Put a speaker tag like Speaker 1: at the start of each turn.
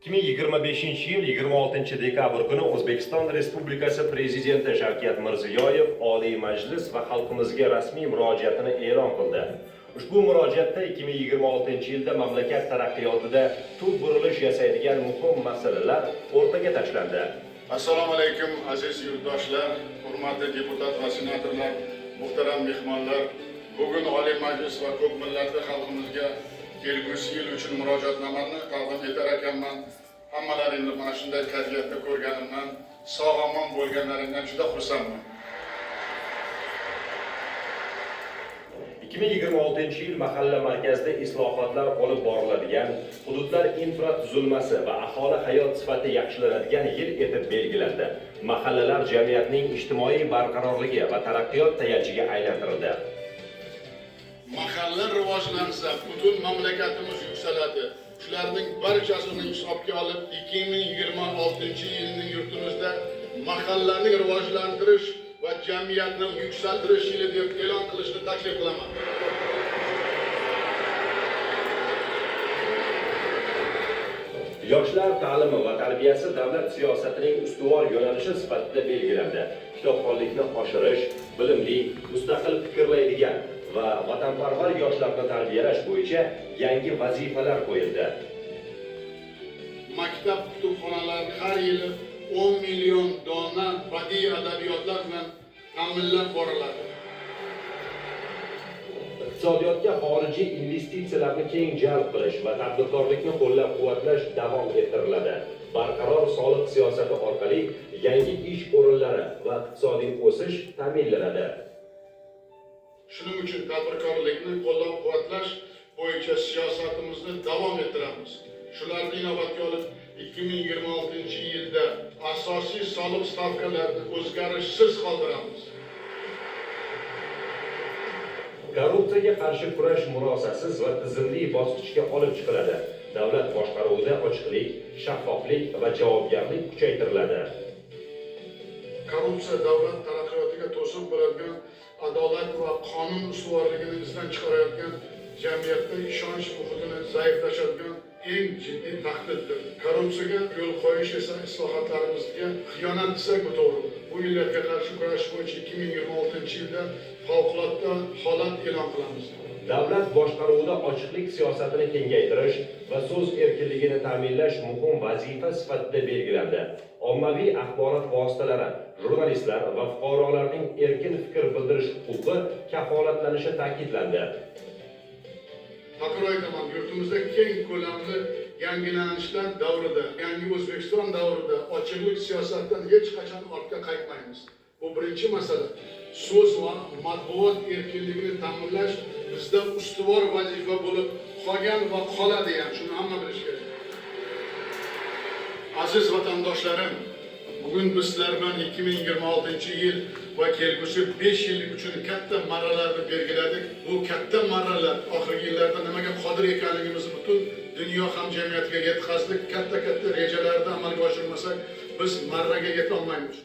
Speaker 1: 2025-yil 26-dekabr kuni O'zbekiston Respublikasi Prezidenti Shavkat Mirziyoyev Oliy Majlis va xalqimizga rasmiy murojaatini e'lon qildi. Ushbu murojaatda 2026-yilda mamlakat taraqqiyotida tub burilish yasaydigan muhim masalalar o'rtaga tashlandi.
Speaker 2: Assalomu alaykum aziz yurtdoshlar, hurmatli deputat va senatorlar, muhtaram mehmonlar. Bugun Oliy Majlis va ko'p millatli xalqimizga kelgusi yil uchun murojaatnomani taqdim etar ekanman. Hammalaringni mana shunday kayfiyatda ko'rganimdan, sog'-omon bo'lganlaringdan juda xursandman.
Speaker 1: 2026-yil mahalla markazida islohotlar olib boriladigan, hududlar infratuzilmasi va aholi hayot sifati yaxshilanadigan yil etib belgilandi. Mahallalar jamiyatning ijtimoiy barqarorligi va taraqqiyot tayanchiga aylantirildi.
Speaker 2: Mahalla rivojlansa, butun mamlakatimiz yuksaladi. Shularning barchasini hisobga olib, 2026-yilning yurtimizda mahallani rivojlantirish va jamiyatni yuksaltirish yili deb e'lon qilishni taklif qilaman.
Speaker 1: Yoshlar ta'limi va tarbiyasi davlat siyosatining ustuvor yo'nalishi sifatida belgilandi. Kitobxonlikni oshirish, bilimli, mustaqil fikrlaydigan va vatanparvar yoshlarni tarbiyalash bo'yicha yangi vazifalar qo'yildi.
Speaker 2: Maktab kutubxonalari har yili 10 million dona badiiy adabiyotlar bilan ta'minlab boriladi.
Speaker 1: Iqtisodiyotga xorijiy investitsiyalarni keng jalb qilish va tadbirkorlikni qo'llab-quvvatlash davom ettiriladi. Barqaror soliq siyosati orqali yangi ish o'rinlari va iqtisodiy o'sish ta'minlanadi.
Speaker 2: Shuning uchun tadbirkorlikni qo'llab-quvvatlash bo'yicha siyosatimizni davom ettiramiz. Shularni inobatga olib 2026-yilda asosiy soliq stavkalarini o'zgarishsiz qoldiramiz.
Speaker 1: Korrupsiyaga qarshi kurash murosasiz va tizimli bosqichga olib chiqiladi. Davlat boshqaruvida ochiqlik, shaffoflik va javobgarlik kuchaytiriladi.
Speaker 2: Korrupsiya davlat taraqqiyotiga to'siq bo'ladigan, adolat va qonun ustuvorligini izdan chiqarayotgan, jamiyatda ishonch muhitini zaiflashadigan eng jiddiy tahdiddir. Korrupsiyaga yo'l qo'yish esa islohotlarimizga xiyonat desak to'g'ri. Bu yillarga qarshi kurash bo'yicha 2026-yilda favqulodda holat e'lon qilamiz.
Speaker 1: Davlat boshqaruvida ochiqlik siyosatini kengaytirish va so'z erkinligini ta'minlash muhim vazifa sifatida belgilandi. Ommaviy axborot vositalari, jurnalistlar va fuqarolarning erkin fikr bildirish huquqi kafolatlanishi ta'kidlandi.
Speaker 2: Takror aytaman, yurtimizda keng ko'lamli yangilanishlar davrida, yangi O'zbekiston davrida ochiqlik siyosatidan hech qachon ortga qaytmaymiz. Bu birinchi masala. So'z va matbuot erkinligini ta'minlash bizda ustuvor vazifa bo'lib qolgan va qoladi ham. Shuni hamma bilish kerak. Aziz vatandoshlarim, bugun biz sizlar bilan 2026-yil va kelgusi 5 yillik uchun katta marralarni belgiladik. Bu katta marralar oxirgi yillarda nimaga qodir ekanligimizni butun dunyo hamjamiyatiga yetkazdik. Katta rejalarni amalga oshirmasak biz marraga yeta olmaymiz.